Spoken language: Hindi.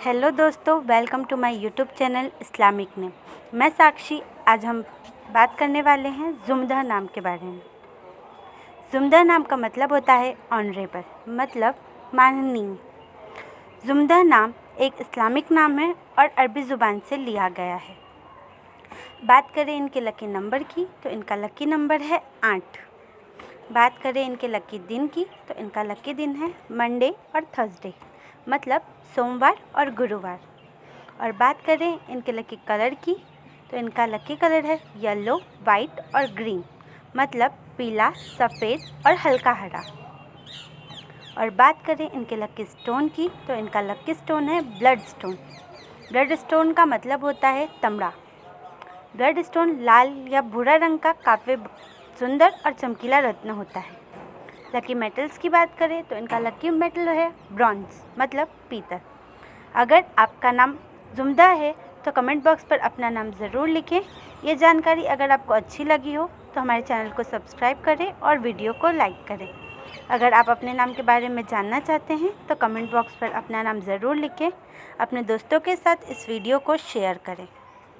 हेलो दोस्तों, welcome to my YouTube channel Islamic name. मैं साक्षी। आज हम बात करने वाले हैं जुमदा नाम के बारे में। जुमदा नाम का मतलब होता है ऑनरेबल, मतलब माननीय। जुमदा नाम एक इस्लामिक नाम है और अरबी ज़ुबान से लिया गया है। बात करें इनके लकी नंबर की तो इनका लकी नंबर है 8। बात करें इनके लकी दिन की तो इनका लकी दिन है मंडे और थर्सडे, मतलब सोमवार और गुरुवार। और बात करें इनके लकी कलर की तो इनका लकी कलर है येलो, वाइट और ग्रीन, मतलब पीला, सफ़ेद और हल्का हरा। और बात करें इनके लकी स्टोन की तो इनका लकी स्टोन है ब्लड स्टोन। ब्लड स्टोन का मतलब होता है तांबा। ब्लड स्टोन लाल या भूरा रंग का काफ़ी सुंदर और चमकीला रत्न होता है। लकी मेटल्स की बात करें तो इनका लकी मेटल है ब्रॉन्ज, मतलब पीतल। अगर आपका नाम जुमदा है तो कमेंट बॉक्स पर अपना नाम ज़रूर लिखें। ये जानकारी अगर आपको अच्छी लगी हो तो हमारे चैनल को सब्सक्राइब करें और वीडियो को लाइक करें। अगर आप अपने नाम के बारे में जानना चाहते हैं तो कमेंट बॉक्स पर अपना नाम ज़रूर लिखें। अपने दोस्तों के साथ इस वीडियो को शेयर करें।